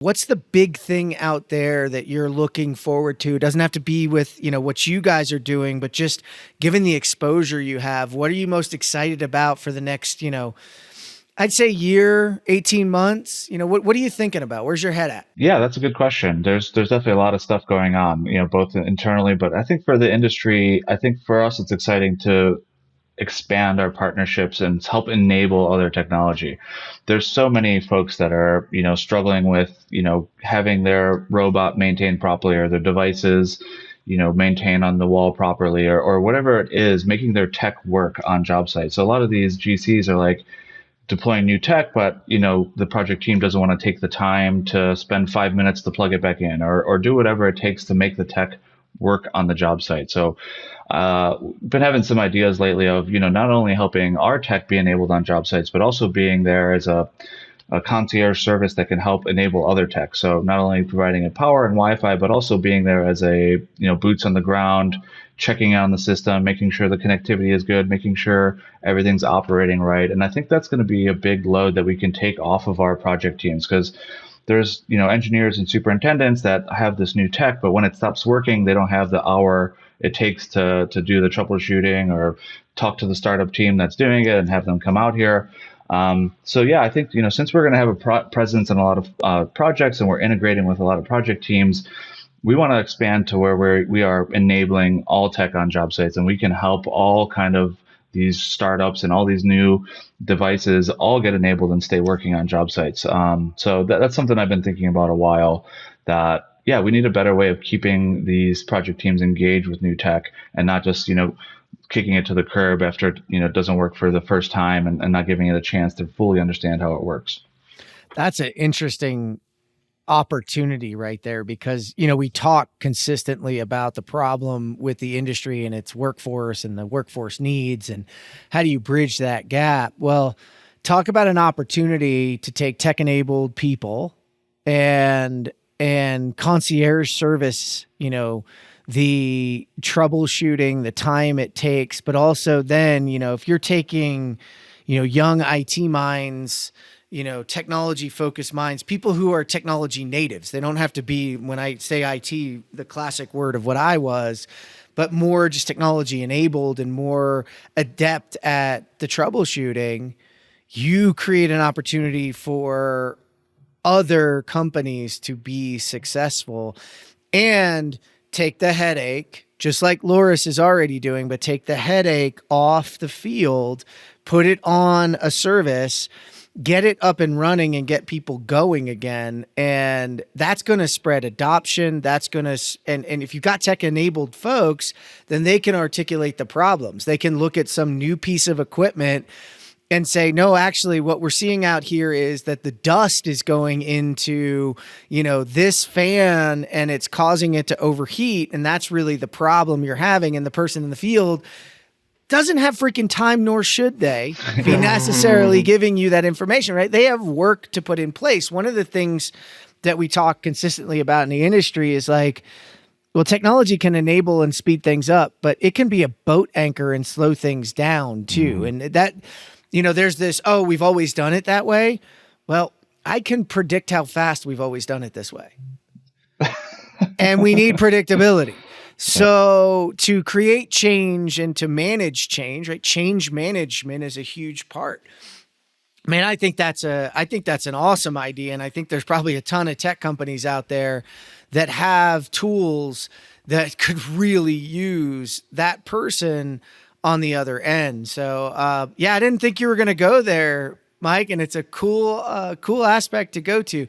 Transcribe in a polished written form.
What's the big thing out there that you're looking forward to? It doesn't have to be with, what you guys are doing, but just given the exposure you have, what are you most excited about for the next, I'd say year, 18 months? What are you thinking about? Where's your head at? Yeah, that's a good question. There's definitely a lot of stuff going on, both internally, but I think for the industry, I think for us, it's exciting to expand our partnerships and help enable other technology. There's so many folks that are, struggling with, having their robot maintained properly or their devices, maintained on the wall properly or whatever it is, making their tech work on job sites. So a lot of these GCs are like, deploying new tech, but the project team doesn't want to take the time to spend 5 minutes to plug it back in or do whatever it takes to make the tech work on the job site. So been having some ideas lately of not only helping our tech be enabled on job sites, but also being there as a concierge service that can help enable other tech. So not only providing a power and Wi-Fi, but also being there as a boots on the ground, checking on the system, making sure the connectivity is good, making sure everything's operating right. And I think that's going to be a big load that we can take off of our project teams because there's engineers and superintendents that have this new tech, but when it stops working, they don't have the hour it takes to do the troubleshooting or talk to the startup team that's doing it and have them come out here. So yeah, I think since we're going to have a presence in a lot of projects and we're integrating with a lot of project teams, we want to expand to where we are enabling all tech on job sites, and we can help all kind of these startups and all these new devices all get enabled and stay working on job sites. So that's something I've been thinking about a while. That yeah, we need a better way of keeping these project teams engaged with new tech and not just kicking it to the curb after it doesn't work for the first time and not giving it a chance to fully understand how it works. That's an interesting opportunity right there because we talk consistently about the problem with the industry and its workforce and the workforce needs and how do you bridge that gap. Well, talk about an opportunity to take tech enabled people and concierge service, the troubleshooting, the time it takes, but also then if you're taking young IT minds, technology focused minds, people who are technology natives. They don't have to be, when I say IT, the classic word of what I was, but more just technology enabled and more adept at the troubleshooting. You create an opportunity for other companies to be successful and take the headache, just like Loris is already doing, but take the headache off the field, put it on a service, get it up and running and get people going again. And that's going to spread adoption. That's going to, and if you've got tech enabled folks, then they can articulate the problems. They can look at some new piece of equipment and say, no, actually what we're seeing out here is that the dust is going into, this fan and it's causing it to overheat. And that's really the problem you're having. And the person in the field doesn't have freaking time, nor should they be necessarily giving you that information, right? They have work to put in place. One of the things that we talk consistently about in the industry is like, well, technology can enable and speed things up, but it can be a boat anchor and slow things down too. And that, there's this, oh, we've always done it that way. Well, I can predict how fast we've always done it this way. And we need predictability. So to create change and to manage change, right? Change management is a huge part. Man, I think that's an awesome idea. And I think there's probably a ton of tech companies out there that have tools that could really use that person on the other end. So, yeah, I didn't think you were going to go there, Mike, and it's a cool aspect to go to.